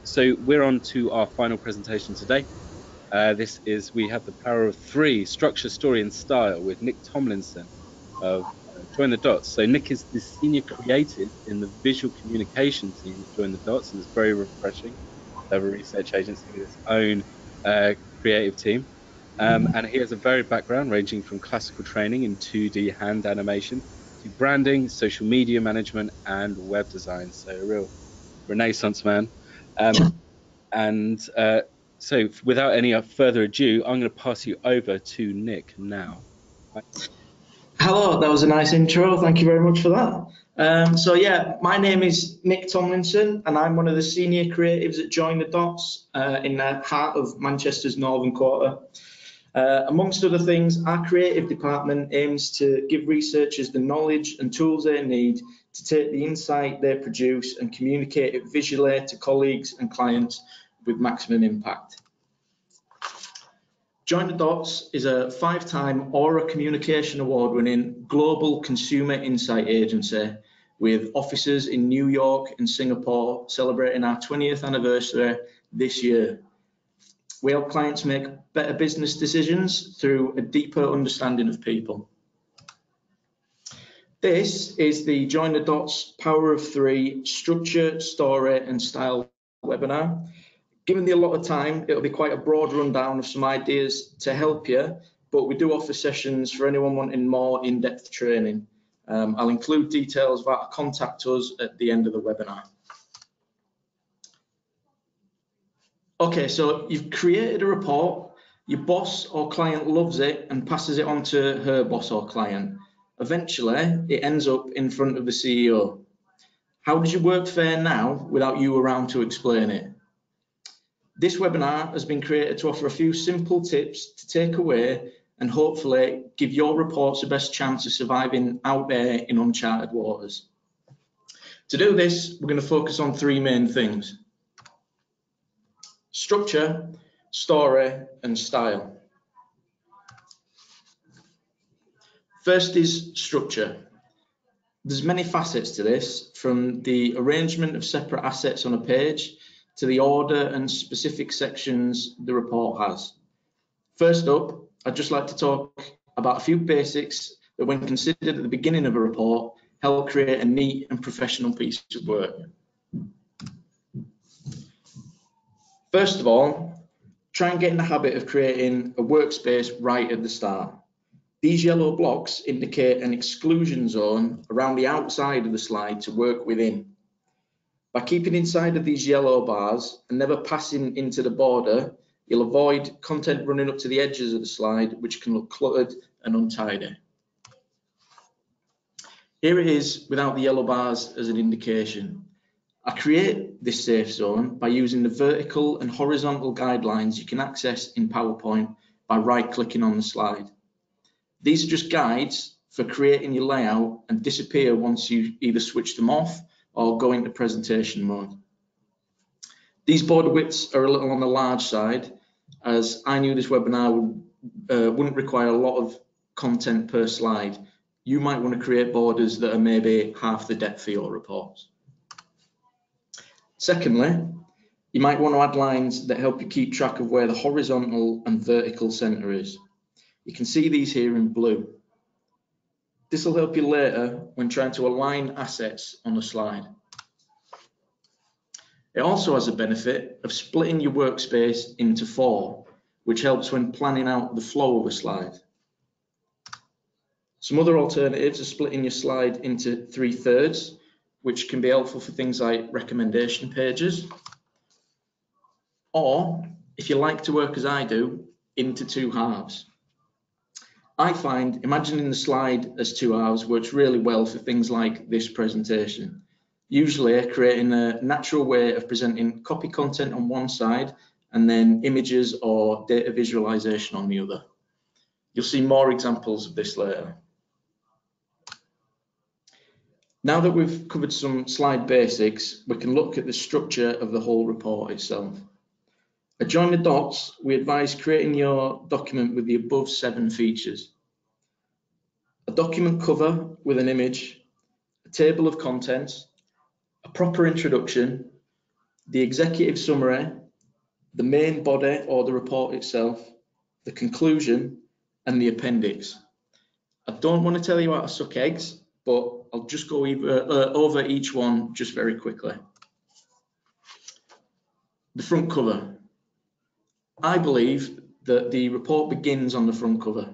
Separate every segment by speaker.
Speaker 1: So we're on to our final presentation today. We have the power of three: structure, story, and style, with Nick Tomlinson of Join the Dots. So Nick is the senior creative in the visual communication team at Join the Dots, and it's very refreshing to have a research agency with its own creative team. And he has a varied background ranging from classical training in 2D hand animation to branding, social media management, and web design. So a real Renaissance man. And so without any further ado, I'm going to pass you over to Nick now.
Speaker 2: Hello, that was a nice intro. Thank you very much for that. So yeah, my name is Nick Tomlinson, and I'm one of the senior creatives at Join the Dots in the heart of Manchester's Northern Quarter. Amongst other things, our creative department aims to give researchers the knowledge and tools they need to take the insight they produce and communicate it visually to colleagues and clients with maximum impact. Join the Dots is a 5-time Aura Communication Award-winning global consumer insight agency with offices in New York and Singapore, celebrating our 20th anniversary this year. We help clients make better business decisions through a deeper understanding of people. This is the Join the Dots Power of 3 Structure, Story and Style webinar. Given the allotted time, it'll be quite a broad rundown of some ideas to help you, but we do offer sessions for anyone wanting more in-depth training. I'll include details about contact us at the end of the webinar. Okay, so you've created a report, your boss or client loves it and passes it on to her boss or client. Eventually, it ends up in front of the CEO. How does your work fare now without you around to explain it? This webinar has been created to offer a few simple tips to take away and hopefully give your reports the best chance of surviving out there in uncharted waters. To do this, we're going to focus on 3 main things: structure, story, and style. First is structure. There's many facets to this, from the arrangement of separate assets on a page to the order and specific sections the report has. First up, I'd just like to talk about a few basics that, when considered at the beginning of a report, help create a neat and professional piece of work. First of all, try and get in the habit of creating a workspace right at the start. These yellow blocks indicate an exclusion zone around the outside of the slide to work within. By keeping inside of these yellow bars and never passing into the border, you'll avoid content running up to the edges of the slide, which can look cluttered and untidy. Here it is without the yellow bars as an indication. I create this safe zone by using the vertical and horizontal guidelines you can access in PowerPoint by right-clicking on the slide. These are just guides for creating your layout and disappear once you either switch them off or go into presentation mode. These border widths are a little on the large side, as I knew this webinar wouldn't require a lot of content per slide. You might want to create borders that are maybe half the depth for your reports. Secondly, you might want to add lines that help you keep track of where the horizontal and vertical center is. You can see these here in blue. This will help you later when trying to align assets on a slide. It also has a benefit of splitting your workspace into 4, which helps when planning out the flow of a slide. Some other alternatives are splitting your slide into 3/3, which can be helpful for things like recommendation pages. Or, if you like to work as I do, into 2 halves. I find imagining the slide as 2 halves works really well for things like this presentation, usually creating a natural way of presenting copy content on one side and then images or data visualization on the other. You'll see more examples of this later. Now that we've covered some slide basics, we can look at the structure of the whole report itself. At Join the Dots, we advise creating your document with the above 7 features: a document cover with an image, a table of contents, a proper introduction, the executive summary, the main body or the report itself, the conclusion, and the appendix. I don't want to tell you how to suck eggs, but I'll just go over each one just very quickly. The front cover. I believe that the report begins on the front cover.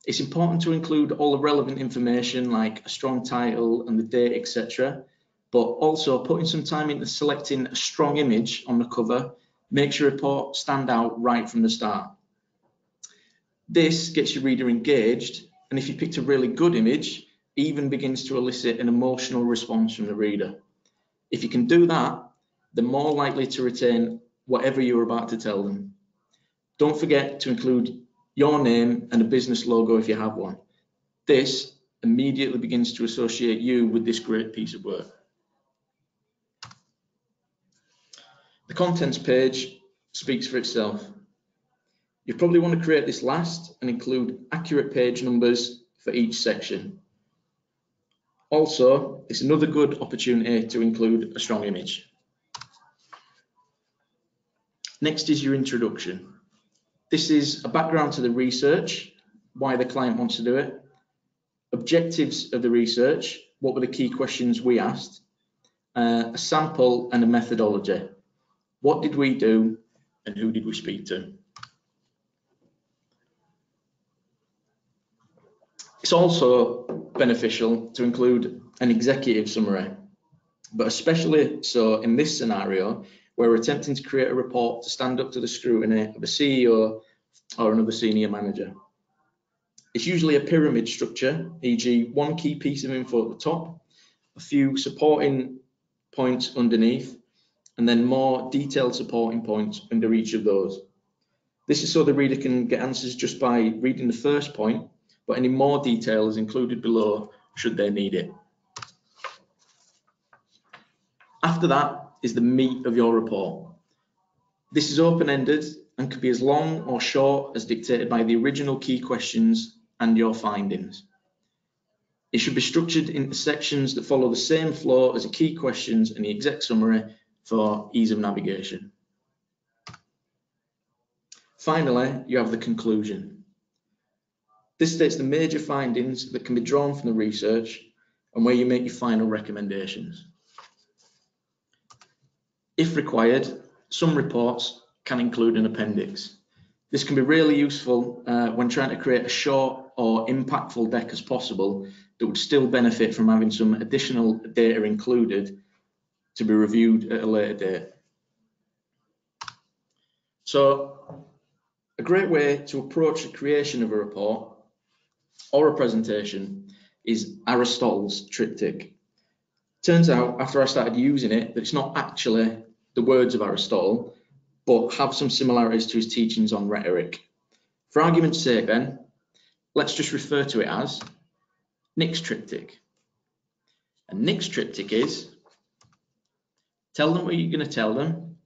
Speaker 2: It's important to include all the relevant information like a strong title and the date, etc. But also putting some time into selecting a strong image on the cover makes your report stand out right from the start. This gets your reader engaged, and if you picked a really good image, even begins to elicit an emotional response from the reader. If you can do that, they're more likely to retain whatever you're about to tell them. Don't forget to include your name and a business logo if you have one. This immediately begins to associate you with this great piece of work. The contents page speaks for itself. You probably want to create this last and include accurate page numbers for each section. Also, it's another good opportunity to include a strong image. Next is your introduction. This is a background to the research, why the client wants to do it, objectives of the research, what were the key questions we asked, a sample and a methodology. What did we do and who did we speak to? It's also beneficial to include an executive summary, but especially so in this scenario where we're attempting to create a report to stand up to the scrutiny of a CEO or another senior manager. It's usually a pyramid structure, e.g. one key piece of info at the top, a few supporting points underneath, and then more detailed supporting points under each of those. This is so the reader can get answers just by reading the first point, but any more detail is included below should they need it. After that is the meat of your report. This is open-ended and could be as long or short as dictated by the original key questions and your findings. It should be structured into sections that follow the same flow as the key questions and the exec summary for ease of navigation. Finally, you have the conclusion. This states the major findings that can be drawn from the research and where you make your final recommendations. If required, some reports can include an appendix. This can be really useful when trying to create a short or impactful deck as possible that would still benefit from having some additional data included to be reviewed at a later date. So, a great way to approach the creation of a report or a presentation is Aristotle's triptych. Turns out, after I started using it, that it's not actually the words of Aristotle, but have some similarities to his teachings on rhetoric. For argument's sake then, let's just refer to it as Nick's triptych. And Nick's triptych is, tell them what you're going to tell them,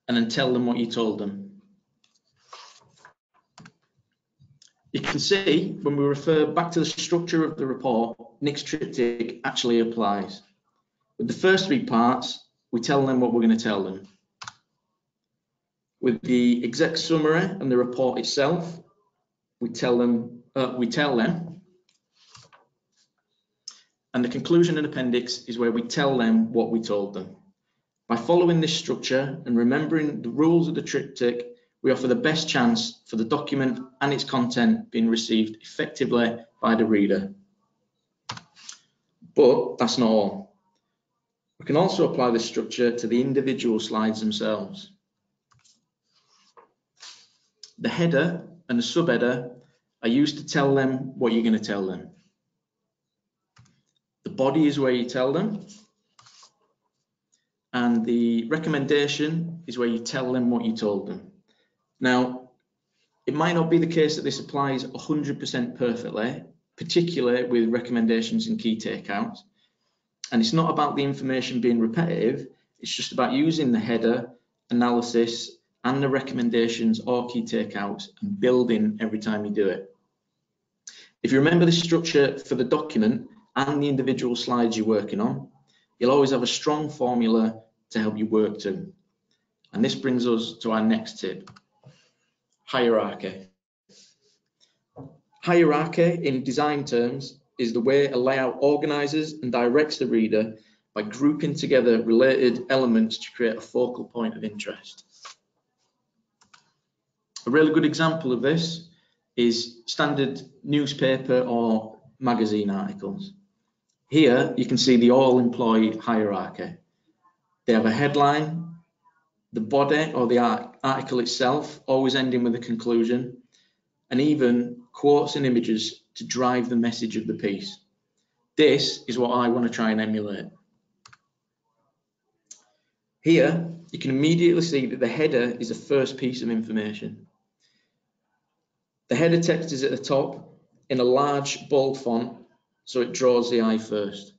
Speaker 2: and then tell them what you told them. You can see when we refer back to the structure of the report, Nick's triptych actually applies. With the first three parts, we tell them what we're going to tell them. With the exec summary and the report itself, we tell them, and the conclusion and appendix is where we tell them what we told them. By following this structure and remembering the rules of the triptych, we offer the best chance for the document and its content being received effectively by the reader. But that's not all. We can also apply this structure to the individual slides themselves. The header and the subheader are used to tell them what you're going to tell them. The body is where you tell them, and the recommendation is where you tell them what you told them. Now, it might not be the case that this applies 100% perfectly, particularly with recommendations and key takeouts. And it's not about the information being repetitive, it's just about using the header, analysis, and the recommendations or key takeouts and building every time you do it. If you remember the structure for the document and the individual slides you're working on, you'll always have a strong formula to help you work to. And this brings us to our next tip, hierarchy. Hierarchy, in design terms, is the way a layout organizes and directs the reader by grouping together related elements to create a focal point of interest. A really good example of this is standard newspaper or magazine articles. Here you can see the all-employee hierarchy. They have a headline, the body or the article itself always ending with a conclusion, and even quotes and images to drive the message of the piece. This is what I want to try and emulate. Here, you can immediately see that the header is the first piece of information. The header text is at the top in a large bold font, so it draws the eye first.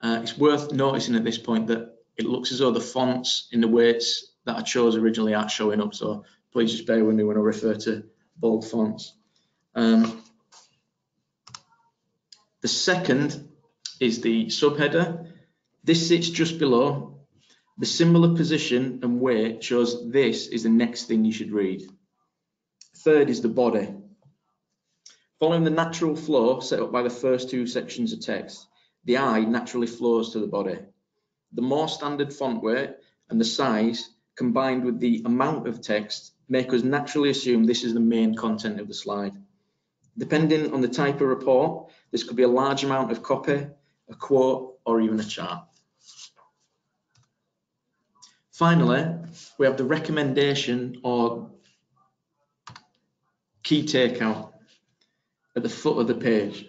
Speaker 2: It's worth noticing at this point that it looks as though the fonts in the weights that I chose originally aren't showing up, so please just bear with me when I refer to bold fonts. The second is the subheader. This sits just below. The similar position and weight shows this is the next thing you should read. Third is the body. Following the natural flow set up by the first two sections of text, the eye naturally flows to the body. The more standard font weight and the size, combined with the amount of text, make us naturally assume this is the main content of the slide. Depending on the type of report, this could be a large amount of copy, a quote, or even a chart. Finally, we have the recommendation or key takeout at the foot of the page.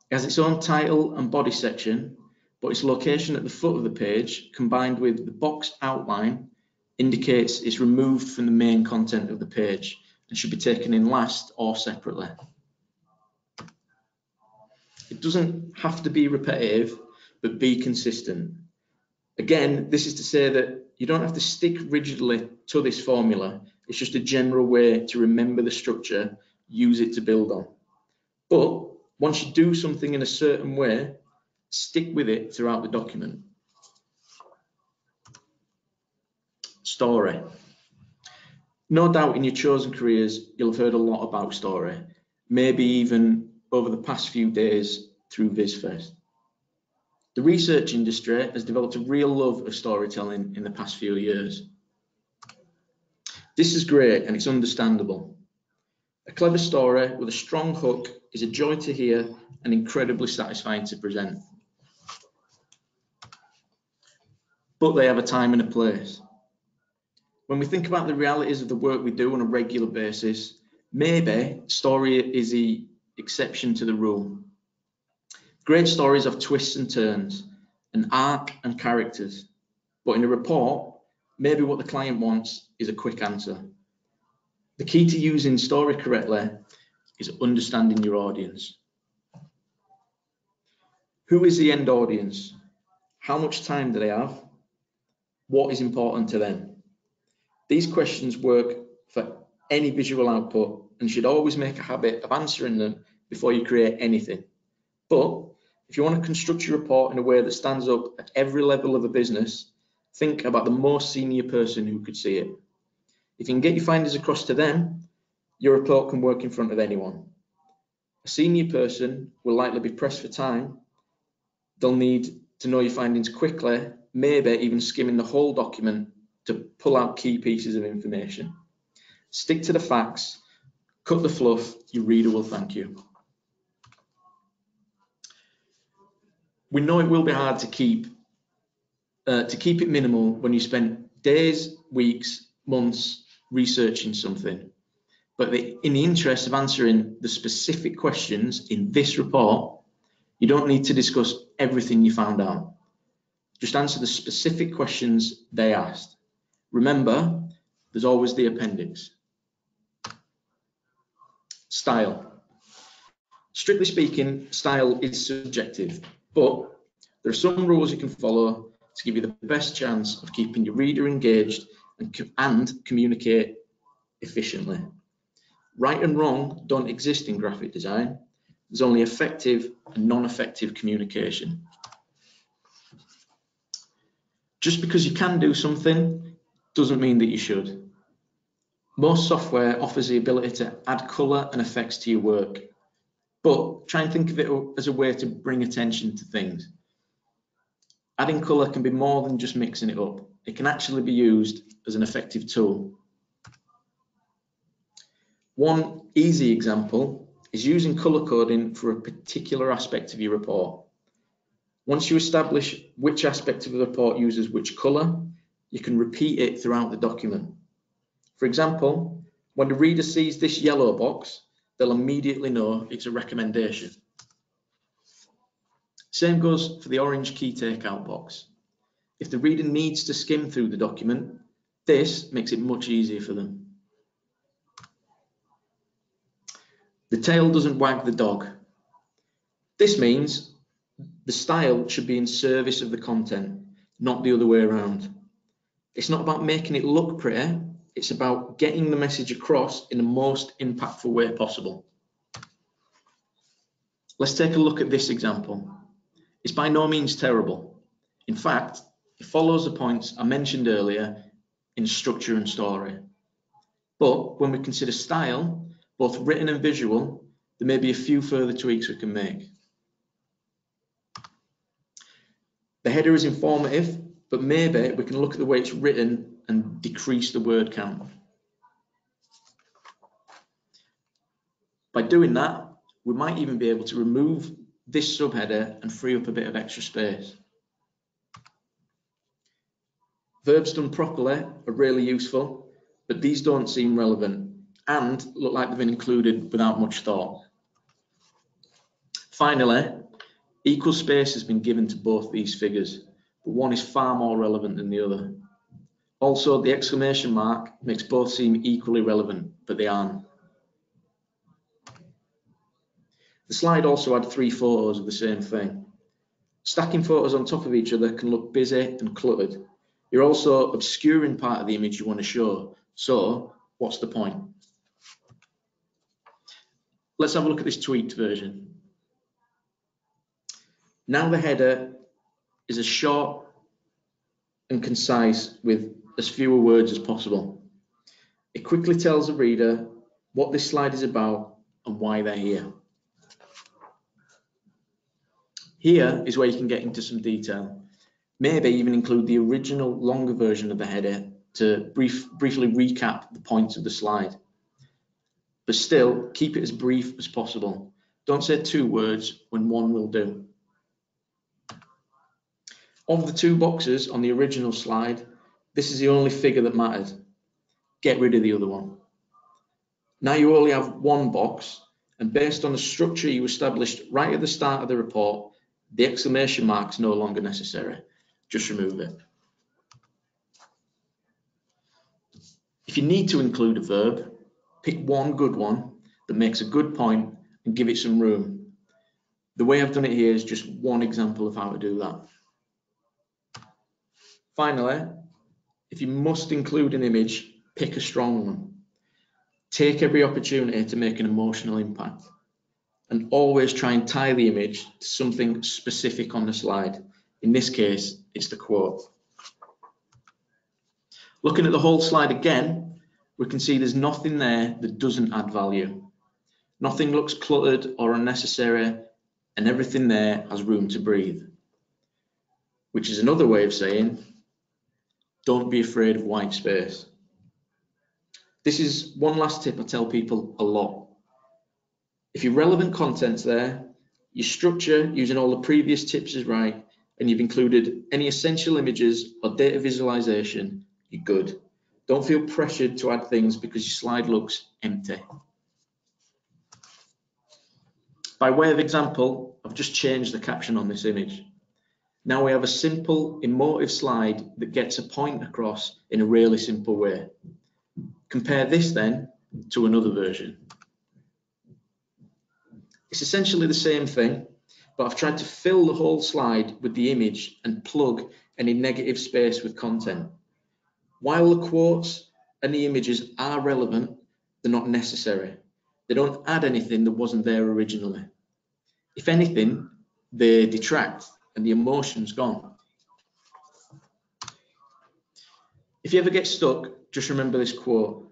Speaker 2: It has its own title and body section, but its location at the foot of the page, combined with the boxed outline, indicates it's removed from the main content of the page and should be taken in last or separately. It doesn't have to be repetitive, but be consistent. Again, this is to say that you don't have to stick rigidly to this formula. It's just a general way to remember the structure, use it to build on. But once you do something in a certain way, stick with it throughout the document. Story. No doubt in your chosen careers, you'll have heard a lot about story, maybe even over the past few days through Viz Fest. The research industry has developed a real love of storytelling in the past few years. This is great and it's understandable. A clever story with a strong hook is a joy to hear and incredibly satisfying to present. But they have a time and a place. When we think about the realities of the work we do on a regular basis, maybe story is the exception to the rule. Great stories have twists and turns, an arc and characters. But in a report, maybe what the client wants is a quick answer. The key to using story correctly is understanding your audience. Who is the end audience? How much time do they have? What is important to them? These questions work for any visual output and should always make a habit of answering them before you create anything. But if you want to construct your report in a way that stands up at every level of a business, think about the most senior person who could see it. If you can get your findings across to them, your report can work in front of anyone. A senior person will likely be pressed for time. They'll need to know your findings quickly, maybe even skimming the whole document to pull out key pieces of information. Stick to the facts, cut the fluff, your reader will thank you. We know it will be hard to keep it minimal when you spend days, weeks, months researching something. But in the interest of answering the specific questions in this report, you don't need to discuss everything you found out. Just answer the specific questions they asked. Remember, there's always the appendix. Style. Strictly speaking, style is subjective, but there are some rules you can follow to give you the best chance of keeping your reader engaged and communicate efficiently. Right and wrong don't exist in graphic design. There's only effective and non-effective communication. Just because you can do something doesn't mean that you should. Most software offers the ability to add colour and effects to your work, but try and think of it as a way to bring attention to things. Adding colour can be more than just mixing it up. It can actually be used as an effective tool. One easy example is using colour coding for a particular aspect of your report. Once you establish which aspect of the report uses which colour, you can repeat it throughout the document. For example, when the reader sees this yellow box, they'll immediately know it's a recommendation. Same goes for the orange key takeout box. If the reader needs to skim through the document, this makes it much easier for them. The tail doesn't wag the dog. This means the style should be in service of the content, not the other way around. It's not about making it look pretty, it's about getting the message across in the most impactful way possible. Let's take a look at this example. It's by no means terrible. In fact, it follows the points I mentioned earlier in structure and story. But when we consider style, both written and visual, there may be a few further tweaks we can make. The header is informative, but maybe we can look at the way it's written and decrease the word count. By doing that, we might even be able to remove this subheader and free up a bit of extra space. Verbs done properly are really useful, but these don't seem relevant and look like they've been included without much thought. Finally, equal space has been given to both these figures, but one is far more relevant than the other. Also, the exclamation mark makes both seem equally relevant, but they aren't. The slide also had 3 photos of the same thing. Stacking photos on top of each other can look busy and cluttered. You're also obscuring part of the image you want to show, so what's the point? Let's have a look at this tweaked version. Now the header is as short and concise with as fewer words as possible. It quickly tells the reader what this slide is about and why they're here. Here is where you can get into some detail. Maybe even include the original longer version of the header to briefly recap the points of the slide. But still, keep it as brief as possible. Don't say 2 words when 1 will do. Of the 2 boxes on the original slide, this is the only figure that mattered. Get rid of the other one. Now you only have 1 box, and based on the structure you established right at the start of the report, the exclamation mark is no longer necessary. Just remove it. If you need to include a verb, pick one good one that makes a good point and give it some room. The way I've done it here is just one example of how to do that. Finally, if you must include an image, pick a strong one. Take every opportunity to make an emotional impact, and always try and tie the image to something specific on the slide. In this case, it's the quote. Looking at the whole slide again, we can see there's nothing there that doesn't add value. Nothing looks cluttered or unnecessary, and everything there has room to breathe. Which is another way of saying, don't be afraid of white space. This is one last tip I tell people a lot. If your relevant content's there, your structure using all the previous tips is right, and you've included any essential images or data visualization, you're good. Don't feel pressured to add things because your slide looks empty. By way of example, I've just changed the caption on this image. Now we have a simple, emotive slide that gets a point across in a really simple way. Compare this then to another version. It's essentially the same thing, but I've tried to fill the whole slide with the image and plug any negative space with content. While the quotes and the images are relevant, they're not necessary. They don't add anything that wasn't there originally. If anything, they detract and the emotion's gone. If you ever get stuck, just remember this quote: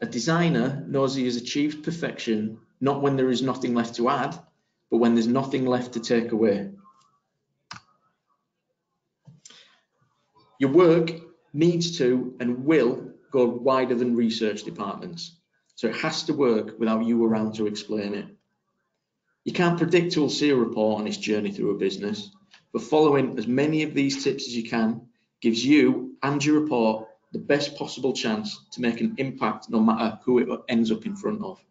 Speaker 2: a designer knows he has achieved perfection not when there is nothing left to add, but when there's nothing left to take away. Your work needs to and will go wider than research departments, so it has to work without you around to explain it. You can't predict who'll see a report on its journey through a business, but following as many of these tips as you can gives you and your report the best possible chance to make an impact no matter who it ends up in front of.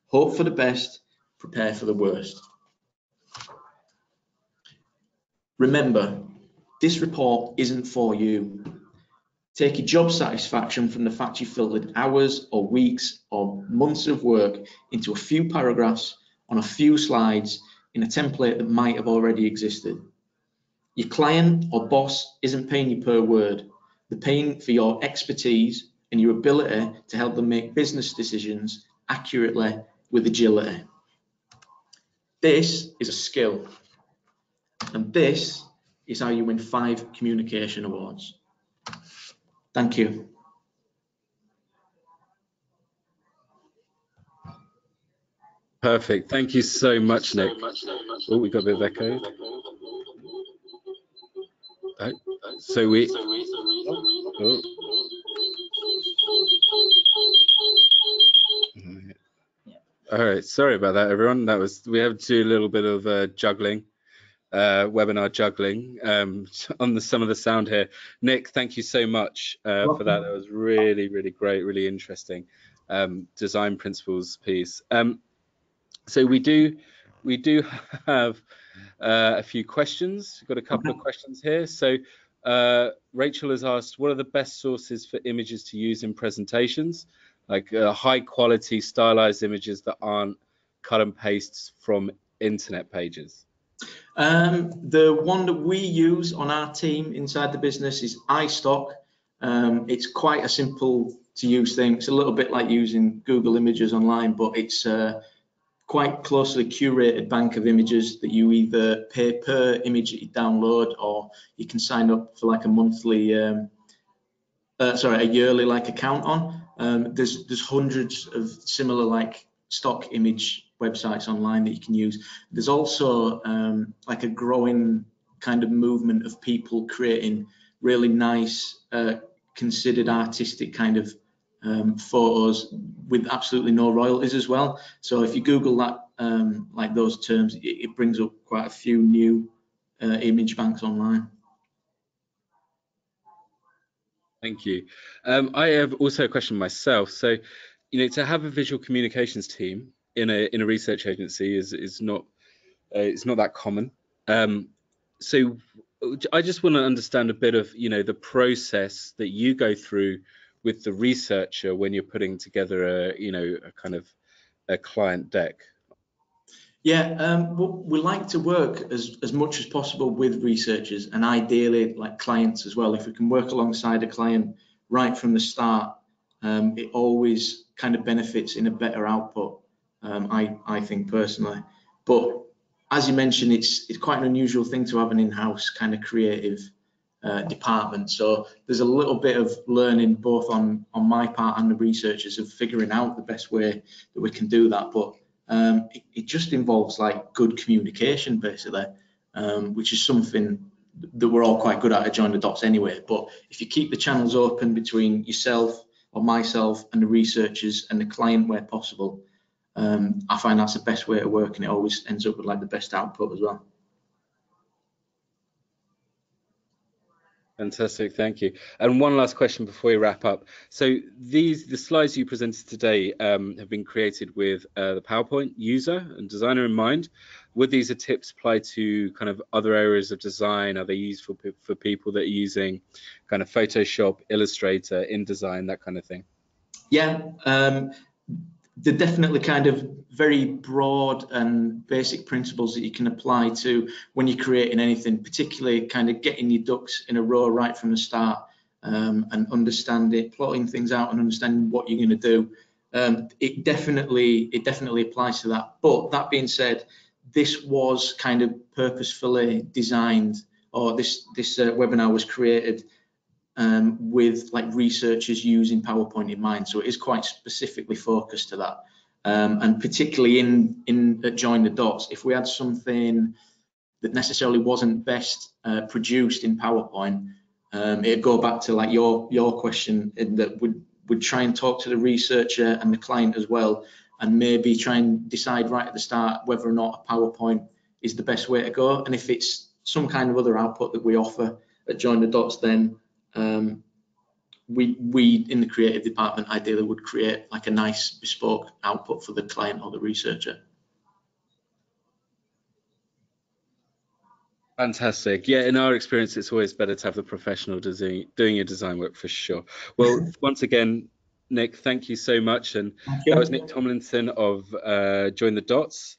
Speaker 2: Hope for the best, prepare for the worst. Remember, this report isn't for you. Take your job satisfaction from the fact you filtered hours or weeks or months of work into a few paragraphs on a few slides in a template that might have already existed. Your client or boss isn't paying you per word. They're paying for your expertise and your ability to help them make business decisions accurately with agility. This is a skill, and this is how you win 5 communication awards. Thank you.
Speaker 1: Perfect. Thank you so much, Nick. Oh, we got a bit of echo. So we. Oh. All right. Sorry about that, everyone. We have to do a little bit of juggling, webinar juggling on some of the sound here. Nick, thank you so much for that. That was really, really great, really interesting design principles piece. So we do have a few questions. We've got a couple of questions here. So Rachel has asked, what are the best sources for images to use in presentations? Like high quality stylized images that aren't cut and pastes from internet pages.
Speaker 2: The one that we use on our team inside the business is iStock. It's quite a simple to use thing. It's a little bit like using Google Images online, but it's quite closely curated bank of images that you either pay per image that you download, or you can sign up for like a monthly, a yearly like account on. There's hundreds of similar like stock image websites online that you can use. There's also like a growing kind of movement of people creating really nice, considered artistic kind of photos with absolutely no royalties as well. So if you Google that, like those terms, it brings up quite a few new image banks online.
Speaker 1: Thank you. I have also a question myself. So, to have a visual communications team in a research agency is not it's not that common. So I just want to understand a bit of the process that you go through with the researcher when you're putting together a kind of a client deck.
Speaker 2: Yeah, we like to work as much as possible with researchers, and ideally like clients as well. If we can work alongside a client right from the start, it always kind of benefits in a better output, I think personally. But as you mentioned, it's quite an unusual thing to have an in-house kind of creative department. So there's a little bit of learning both on my part and the researchers of figuring out the best way that we can do that. But it just involves like good communication basically, which is something that we're all quite good at Join the Dots anyway. But if you keep the channels open between yourself or myself and the researchers and the client where possible, I find that's the best way to work, and it always ends up with like the best output as well.
Speaker 1: Fantastic, thank you. And one last question before we wrap up. So the slides you presented today have been created with the PowerPoint user and designer in mind. Would these tips apply to kind of other areas of design? Are they useful for people that are using kind of Photoshop, Illustrator, InDesign, that kind of thing?
Speaker 2: Yeah, they're definitely kind of very broad and basic principles that you can apply to when you're creating anything, particularly kind of getting your ducks in a row right from the start, and plotting things out and understanding what you're going to do. It definitely applies to that. But that being said, this was kind of purposefully designed, or this webinar was created with like researchers using PowerPoint in mind. So it is quite specifically focused to that. And particularly in Join the Dots, if we had something that necessarily wasn't best produced in PowerPoint, it'd go back to like your question, that would try and talk to the researcher and the client as well, and maybe try and decide right at the start whether or not a PowerPoint is the best way to go. And if it's some kind of other output that we offer at Join the Dots, then we in the creative department ideally would create like a nice bespoke output for the client or the researcher.
Speaker 1: Fantastic. Yeah, in our experience, it's always better to have the professional doing your design work, for sure. Well, once again, Nick, thank you so much. And that was Nick Tomlinson of Join the Dots.